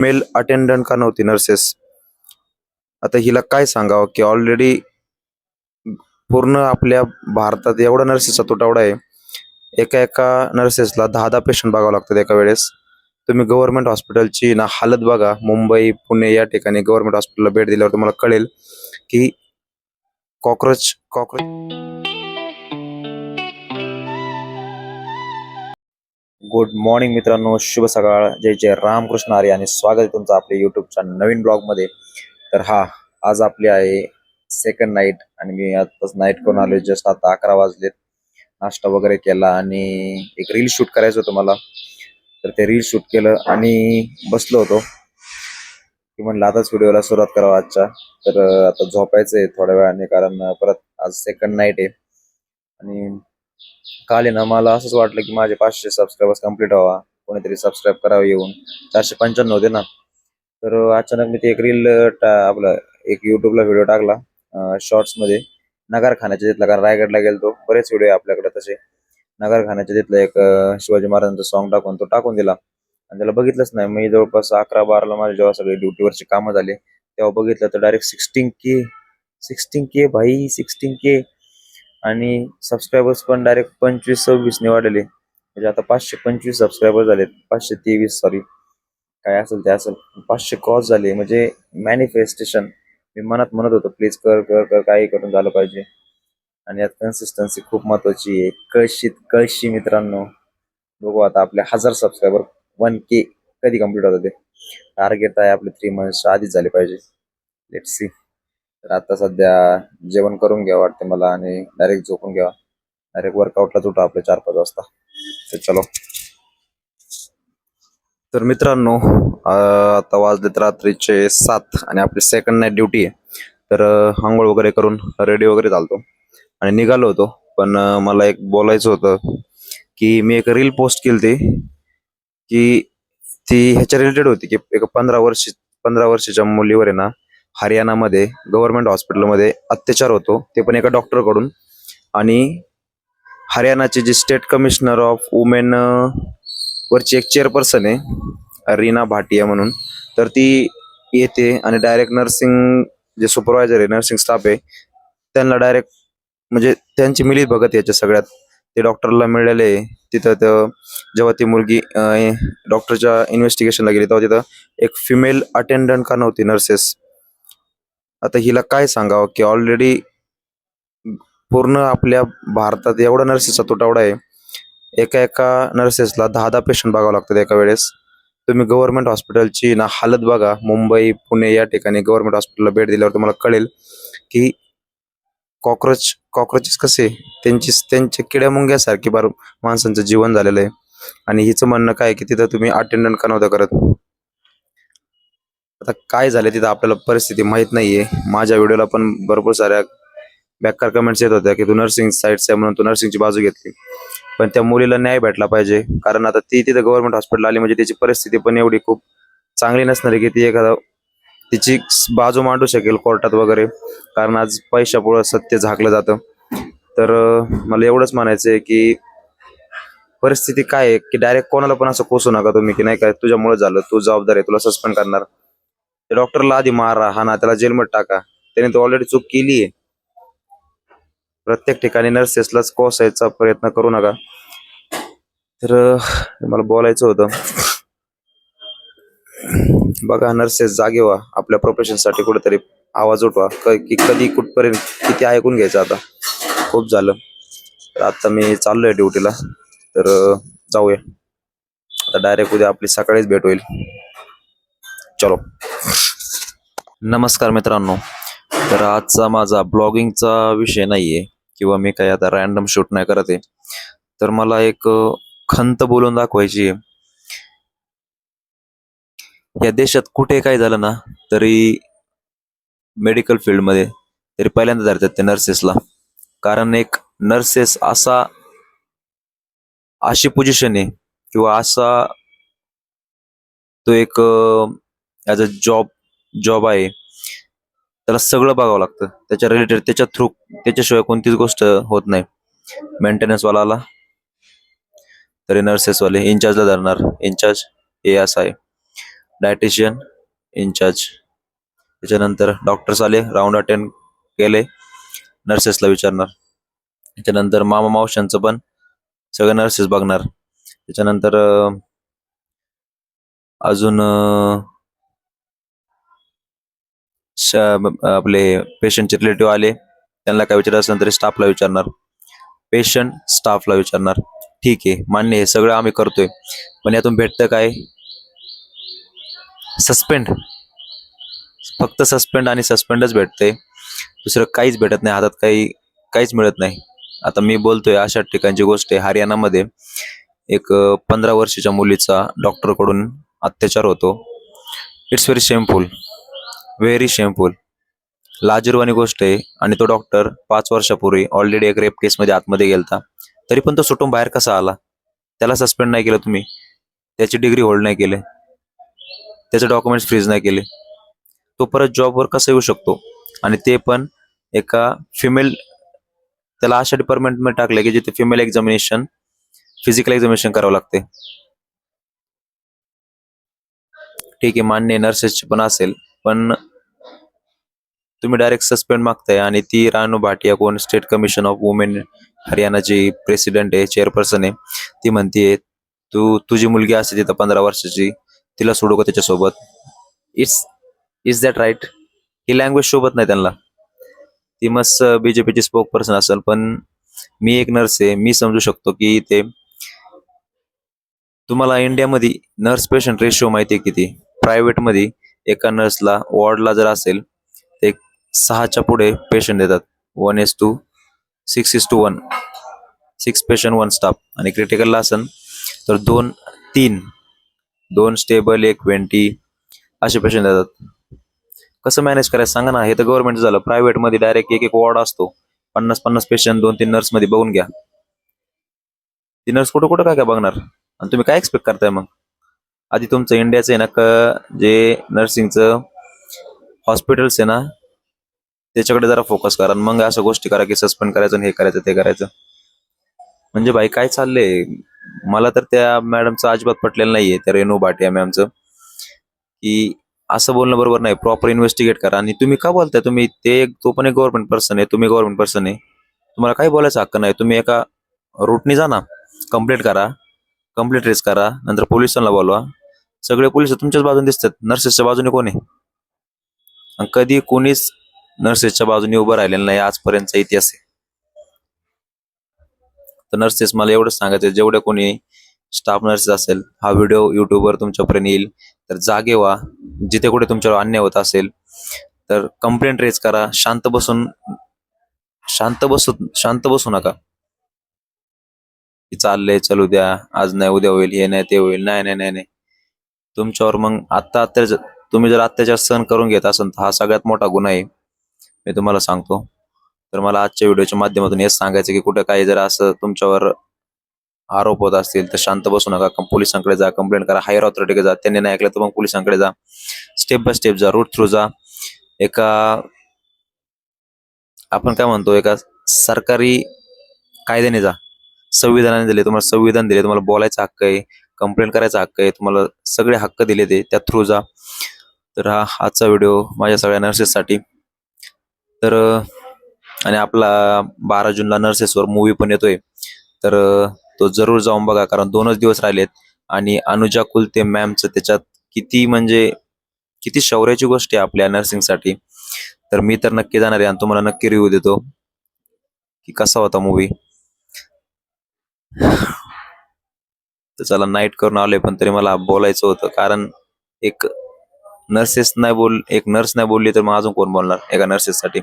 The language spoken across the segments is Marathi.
मेल अटेंडंट का नव्हती नर्सेस. आता हिला काय सांगावं की ऑलरेडी पूर्ण आपल्या भारतात एवढा नर्सेसचा तुटवडा आहे. एका एका नर्सेसला 10-10 पेशंट बघावं लागतात एका वेळेस. तुम्ही गव्हर्नमेंट हॉस्पिटलची ना हालत बघा. मुंबई, पुणे या ठिकाणी गव्हर्नमेंट हॉस्पिटलला भेट दिल्यावर तुम्हाला कळेल की कॉकरोच कॉकरोच गुड मॉर्निंग मित्रांनो, शुभ सकाळ, जय जय रामकृष्ण हरी आणि स्वागत आहे तुमचं आपल्या युट्यूबच्या नवीन ब्लॉगमध्ये. तर आज आपली आहे सेकंड नाईट आणि मी आताच नाईट करून आलो. जस्ट आता 11 वाजलेत. नाश्ता वगैरे केला आणि एक रील शूट करायचं होतं मला. तर ते रील शूट केलं आणि बसलो होतो की म्हणलं आताच व्हिडिओला सुरुवात करावं आजच्या. तर आता झोपायचं आहे थोड्या वेळाने, कारण परत आज सेकंड नाईट आहे. आणि काल आहे ना, मला असंच वाटलं की माझे 500 सबस्क्रायबर्स कंप्लीट व्हावा, कोणीतरी सबस्क्राईब करावं येऊन. 495 होते ना. तर अचानक मी ते एक रील आपलं एक युट्यूबला व्हिडिओ टाकला शॉर्ट्समध्ये, नगारखान्याच्या तिथला. कारण रायगडला गेलतो, बरेच व्हिडिओ आहे आपल्याकडे तसे. नगारखान्याच्या तिथलं एक शिवाजी महाराजांचं सॉन्ग टाकून दिला आणि त्याला बघितलंच नाही. मी जवळपास 11-12ला माझे जेव्हा सगळे ड्युटीवरची कामं झाले तेव्हा बघितलं तर डायरेक्ट 16K भाई, 16K. आणि सबस्क्रायबर्स पण डायरेक्ट 25-26 ने वाढले. म्हणजे आता 525 सबस्क्रायबर झालेत. 523, सॉरी, काय असेल ते असेल. 500 क्रॉस झाले म्हणजे मॅनिफेस्टेशन. मी मनात म्हणत होतो प्लीज कर कर कर, काही करून झालं पाहिजे. आणि यात कन्सिस्टन्सी खूप महत्वाची आहे. कळशी मित्रांनो. बघू आता आपले 1000 सबस्क्रायबर, 1K कधी कम्प्लीट होतं ते. टार्गेट आहे आपले 3 मंथ्स आधीच झाले पाहिजे. Let's see. तर आता सध्या जेवण करून घ्यावं वाटते मला आणि डायरेक्ट झोपून घ्यावा. डायरेक्ट वर्कआउटला उठा आपले 4-5 वाजता. तर चलो. तर मित्रांनो, आता वाजलेत रात्रीचे 7 आणि आपली सेकंड नाईट ड्युटी आहे. तर आंघोळ वगैरे करून रेडी वगैरे झालतो आणि निघालो होतो. पण मला एक बोलायचं होतं की मी एक रील पोस्ट केली की ती ह्याच्या रिलेटेड होती की एक 15 वर्षाच्या मुलीवर आहे ना, हरियाणामध्ये गव्हर्नमेंट हॉस्पिटलमध्ये अत्याचार होतो, ते पण एका डॉक्टर कडून. आणि हरियाणाचे जे स्टेट कमिशनर ऑफ वुमेन वरची एक चेअरपर्सन आहे, रीना भाटिया म्हणून. तर ती येते आणि डायरेक्ट नर्सिंग, जे सुपरवायझर आहे, नर्सिंग स्टाफ आहे, त्यांना डायरेक्ट म्हणजे त्यांची मिलीत बघत याच्या सगळ्यात. ते डॉक्टरला मिळालेले तिथं. जेव्हा ती मुलगी डॉक्टरच्या इन्व्हेस्टिगेशनला गेली तेव्हा तिथं एक फिमेल अटेंडंट का नव्हती नर्सेस. आता हिला काय सांगावं की ऑलरेडी पूर्ण आपल्या भारतात एवढा नर्सेसचा तुटवडा आहे. एका एका नर्सेसला 10-10 पेशंट बघावं लागतात एका वेळेस. तुम्ही गव्हर्नमेंट हॉस्पिटलची ना हालत बघा. मुंबई, पुणे या ठिकाणी गव्हर्नमेंट हॉस्पिटलला भेट दिल्यावर तुम्हाला कळेल की कॉकरोचेस कसे त्यांचे किड्या मुंग्यासारखे माणसांचं जीवन झालेलं आहे. आणि हिचं म्हणणं काय की तिथं तुम्ही अटेंडंट का नव्हतं करत. आता काय झालं तिथं आपल्याला परिस्थिती माहित नाहीये. माझ्या व्हिडिओला पण भरपूर साऱ्या बेकार कमेंट्स येत होत्या की तू नर्सिंग साईडचा म्हणून तू नर्सिंगची बाजू घेतली. पण त्या मुलीला न्याय भेटला पाहिजे, कारण आता ती तिथं गव्हर्नमेंट हॉस्पिटल आली म्हणजे त्याची परिस्थिती पण एवढी खूप चांगली नसणार आहे की ती तिची बाजू मांडू शकेल कोर्टात वगैरे. कारण आज पैशापुढं सत्य झाकलं जातं. तर मला एवढंच म्हणायचं आहे की परिस्थिती काय आहे की डायरेक्ट कोणाला पण असं कोसू नका तुम्ही की नाही काय तुझ्यामुळे झालं, तू जबाबदार आहे, तुला सस्पेंड करणार. त्या डॉक्टरला आधी मारा, हा ना, त्याला जेलमध्ये टाका. त्याने तो ऑलरेडी चूक केली आहे. प्रत्येक ठिकाणी नर्सेसलाच कोसायचा प्रयत्न करू नका. तर मला बोलायचं होतं, बघा नर्सेस जागे व्हा, आपल्या प्रोफेशनसाठी कुठेतरी आवाज उठवा. की कधी कुठपर्यंत किती ऐकून घ्यायचं, आता खूप झालं. तर आता मी चाललोय ड्युटीला. तर जाऊया आता. डायरेक्ट उद्या आपली सकाळीच भेट होईल. चलो. नमस्कार मित्रांनो. तर आजचा माझा ब्लॉगिंगचा विषय नाहीये किंवा मी काही आता रॅन्डम शूट नाही करत आहे. तर मला एक खंत बोलून दाखवायची आहे. या देशात कुठे काय झालं ना तरी मेडिकल फील्डमध्ये तरी पहिल्यांदा धरतात ते नर्सेसला. कारण एक नर्सेस अशी पोझिशन आहे किंवा असा तो एक ॲज अ जॉब आहे. त्याला सगळं बघावं लागतं त्याच्या रिलेटेड, त्याच्या थ्रू, त्याच्याशिवाय कोणतीच गोष्ट होत नाही. मेंटेनन्स वाला आला तरी नर्सेसवाले इंचार्जला धरणार. इंचार्ज हे असं आहे. Dietitian incharge. त्याच्यानंतर डॉक्टर्स आले, राऊंड अटेंड केले, नर्सेसला विचारणार. त्याच्यानंतर मामा मावशांचं पण सगळं नर्सेस बघणार. त्याच्यानंतर अजून आपले पेशंटचे रिलेटिव्ह आले, त्यांना काय विचारायचं असेल तरी स्टाफला विचारणार. पेशंट स्टाफला विचारणार. ठीक आहे, मान्य आहे, सगळं आम्ही करतोय, पण यातून भेटतं काय? सस्पेंड. फक्त सस्पेंड आणि सस्पेंडच भेटते, दुसरं काहीच भेटत नाही हातात, काहीच मिळत नाही. आता मी बोलतोय अशा ठिकाणची गोष्ट आहे, हरियाणामध्ये एक 15 वर्षाच्या मुलीचा डॉक्टरकडून अत्याचार होतो. It's very shameful, very shameful, लाजिरवाणी गोष्ट आहे. आणि तो डॉक्टर 5 वर्षापूर्वी ऑलरेडी एक रेप केसमध्ये आतमध्ये गेलता, तरी पण तो सुटून बाहेर कसा आला? त्याला सस्पेंड नाही केलं तुम्ही, त्याची डिग्री होल्ड नाही केले, त्याचे डॉक्युमेंट्स फ्रीज नाही केले, तो परत जॉबवर कसा येऊ शकतो? आणि ते पण एका फिमेल, त्याला अशा डिपार्टमेंटमध्ये टाकले की जिथे फिमेल एक्झामिनेशन, फिजिकल एक्झामिनेशन करावं लागते. ठीक आहे, मान्य नर्सेसची पण असेल, पण तुम्ही डायरेक्ट सस्पेंड मागताय. आणि ती रानू भाटिया, कोण स्टेट कमिशन ऑफ वुमेन हरियाणाची प्रेसिडेंट आहे, चेअरपर्सन आहे, ती म्हणतीये तुझी मुलगी असते तिथं 15 वर्षाची, तिला सोडू का त्याच्यासोबत? Is that right? ही लँग्वेज शोभत नाही त्यांना. ती मस्त बीजेपीची स्पोक पर्सन असेल, पण मी एक नर्स आहे, मी समजू शकतो की ते, तुम्हाला इंडियामध्ये नर्स पेशंट रेशिओ माहिती आहे किती? प्रायव्हेटमध्ये एका नर्सला वॉर्डला जर असेल ते 6च्या पुढे पेशंट देतात, 1:6:1, 6 पेशंट 1 स्टाफ. आणि क्रिटिकलला असेल तर 2 स्टेबल, 1 20 असे पेशंट देतात. कसं मॅनेज करायचं सांगा ना? हे तर गव्हर्नमेंट झालं. प्रायव्हेटमध्ये डायरेक्ट एक वॉर्ड असतो, 50-50 पेशंट 2-3 नर्स मध्ये बघून घ्या. ती नर्स कुठं कुठं काय बघणार? आणि तुम्ही काय एक्सपेक्ट करताय मग? आधी तुमचं इंडियाचं आहे ना, जे नर्सिंगचं हॉस्पिटल्स आहे ना, त्याच्याकडे जरा फोकस करा, मग अशा गोष्टी करा की सस्पेंड करायचं आणि हे करायचं ते करायचं. म्हणजे भाई काय चाललंय? मला तर त्या मॅडमचं अजिबात पटलेलं नाहीये, त्या रेणू भाटिया मॅमचं, की असं बोलणं बरोबर नाही. प्रॉपर इन्व्हेस्टिगेट करा. आणि तुम्ही का बोलताय? तो पण एक गव्हर्नमेंट पर्सन आहे, तुम्ही गव्हर्नमेंट पर्सन आहे, तुम्हाला काही बोलायचा हक्क नाही. तुम्ही एका रूटनी जा ना, कंप्लेंट करा, कंप्लेंट रेज करा, नंतर पोलिसांना बोलवा. सगळे पोलिस तुमच्याच बाजूने दिसतात, नर्सेसच्या बाजूने कोण आहे? आणि कधी कोणीच नर्सेसच्या बाजूने उभं राहिलेलं नाही, आजपर्यंतचा इतिहास आहे. तर नर्सेस, मला एवढंच सांगायचं, जेवढे कोणी स्टाफ नर्सेस असेल, हा व्हिडिओ युट्यूबवर तुमच्यापर्यंत येईल, तर जागे व्हा. जिथे कुठे तुमच्यावर अन्याय होत असेल तर कंप्लेंट रेज करा. शांत बसू नका की चाललंय चलू द्या, आज नाही उद्या होईल, हे नाही ते होईल. नाही नाही नाही नाही, तुमच्यावर मग तुम्ही जर अत्याचार सहन करून घेत असाल तर हा सगळ्यात मोठा गुन्हा आहे, मी तुम्हाला सांगतो. तर मला आजच्या व्हिडिओच्या माध्यमातून हेच सांगायचं की कुठं काही जर असं तुमच्यावर आरोप होत असतील तर शांत बसू नका, पोलिसांकडे जा, कंप्लेंट करा, हायर ऑथॉरिटीकडे जा. त्यांनी नाही ऐकलं तर मग पोलिसांकडे जा. स्टेप बाय स्टेप जा, रूट थ्रू जा. आपण काय म्हणतो, एका सरकारी कायद्याने जा. संविधानाने दिले तुम्हाला, संविधान दिले तुम्हाला, बोलायचा हक्क आहे, कंप्लेंट करायचा हक्क आहे, तुम्हाला सगळे हक्क दिले ते त्या थ्रू जा. तर हा आजचा व्हिडिओ माझ्या सगळ्या नर्सेससाठी. तर आणि आपला 12 जूनला नर्सेसवर मूवी पण येतोय, तर तो जरूर जाऊन बघा, कारण 2च दिवस राहिलेत. आणि अनुजा कुलते मॅमचं त्याच्यात किती शौर्याची गोष्ट आहे आपल्या नर्सिंगसाठी. तर मी तर नक्की जाणार आहे आणि तुम्हाला नक्की रिव्ह्यू देतो की कसा होता मूवी. तर चला, नाईट करून आलोय, पण तरी मला बोलायचं होतं, कारण एक नर्स नाही बोलली तर मग अजून कोण बोलणार एका नर्सेससाठी.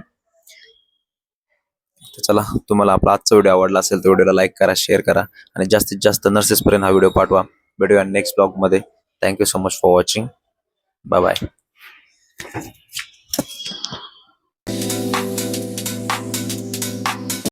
तर चला, तुम्हाला आपला आजचा व्हिडिओ आवडला असेल तर व्हिडिओला लाईक करा, शेअर करा, आणि जास्तीत जास्त नर्सेस पर्यंत हा व्हिडिओ पाठवा. भेटूया नेक्स्ट ब्लॉग मध्ये. Thank you so much for watching. Bye bye.